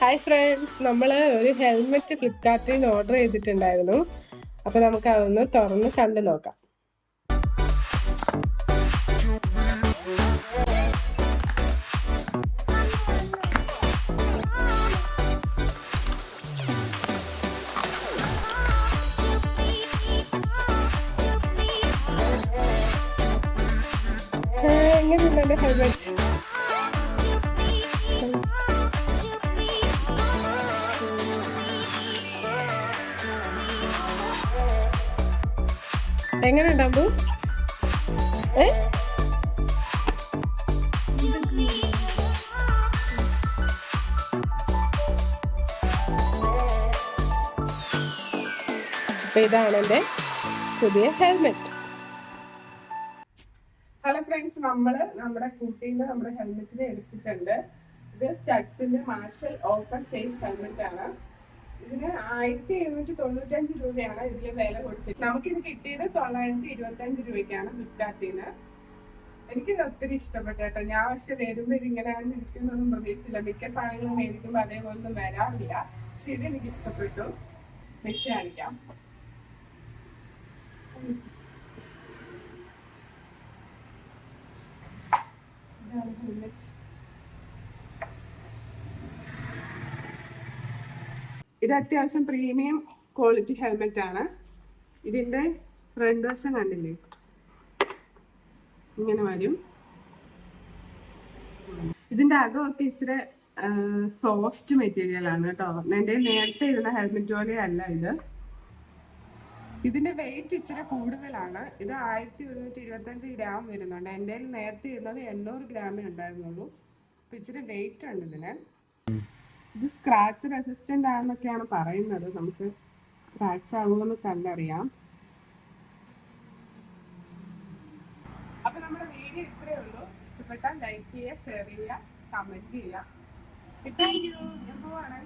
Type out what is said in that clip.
Hi friends, നമ്മൾ ഒരു helmet ഫ്ലിപ്കാർട്ടിൽ നിന്ന് ഓർഡർ ചെയ്തിട്ടുണ്ടായിരുന്നു. അപ്പോൾ നമുക്ക് അതൊന്ന് തുറന്ന് കണ്ടു നോക്കാം. എങ്ങനെയുണ്ട് എൻ്റെ ഹെൽമെറ്റ്? എങ്ങനെ ഉണ്ടാകും? അപ്പൊ ഇതാണ് എൻ്റെ പുതിയ ഹെൽമെറ്റ്. ഹലോ ഫ്രണ്ട്സ്, നമ്മുടെ കുട്ടിയുടെ നമ്മുടെ ഹെൽമെറ്റിനെ എടുത്തിട്ടുണ്ട്. ഇത് സ്റ്റഡ്സിന്റെ മാർഷൽ ഓപ്പൺ ഫേസ് ഹെൽമെറ്റ് ആണ്. ഇതിന് 1795 രൂപയാണ് ഇതിൽ വില കൊടുത്തത്. നമുക്കിത് കിട്ടിയത് 925 രൂപയ്ക്കാണ് ഫ്ലിപ്കാർട്ടിന്ന്. എനിക്കിത് ഒത്തിരി ഇഷ്ടപ്പെട്ടു കേട്ടോ. ഞാൻ പക്ഷെ വരുമ്പോൾ ഇതിങ്ങനെ ഇരിക്കുന്നതൊന്നും പ്രതീക്ഷിച്ചില്ല. മിക്ക സാധനങ്ങളും മേടിക്കുമ്പോൾ അതേപോലൊന്നും വരാറില്ല. പക്ഷെ ഇത് എനിക്ക് ഇഷ്ടപ്പെട്ടു. വെച്ച് കാണിക്കാം. ഇതാണ് ഹെൽമെറ്റ്. ഇത് അത്യാവശ്യം പ്രീമിയം ക്വാളിറ്റി ഹെൽമെറ്റ് ആണ്. ഇതിന്റെ ഫ്രണ്ട് വശം കണ്ടില്ലേ, ഇങ്ങനെ വരും. ഇതിന്റെ അകമൊക്കെ ഇച്ചിരി സോഫ്റ്റ് മെറ്റീരിയൽ ആണ് കേട്ടോ. എൻ്റെ നേരത്തെ ഇരുന്ന ഹെൽമെറ്റ് പോലെയല്ല ഇത്. ഇതിന്റെ വെയിറ്റ് ഇച്ചിരി കൂടുതലാണ്. ഇത് 1125 ഗ്രാം വരുന്നുണ്ട്. എൻ്റെ നേരത്തെ ഇരുന്നത് 800 ഗ്രാമേ ഉണ്ടായിരുന്നുള്ളൂ. അപ്പൊ ഇച്ചിരി വെയിറ്റ് ഉണ്ട് ഇതിന്. ഇത് സ്ക്രാച്ച് റെസിസ്റ്റന്റ് ആണെന്നൊക്കെയാണ് പറയുന്നത്. നമുക്ക് സ്ക്രാച്ച് ആകുമെന്ന് കണ്ടറിയാം. അപ്പൊ നമ്മുടെ വീഡിയോ ഇത്രയേ ഉള്ളൂ. ഇഷ്ടപ്പെട്ടാൽ ലൈക്ക് ചെയ്യുക, ഷെയർ ചെയ്യുക, കമന്റ് ചെയ്യുക. Thank you. ഞാൻ പോവാണ്.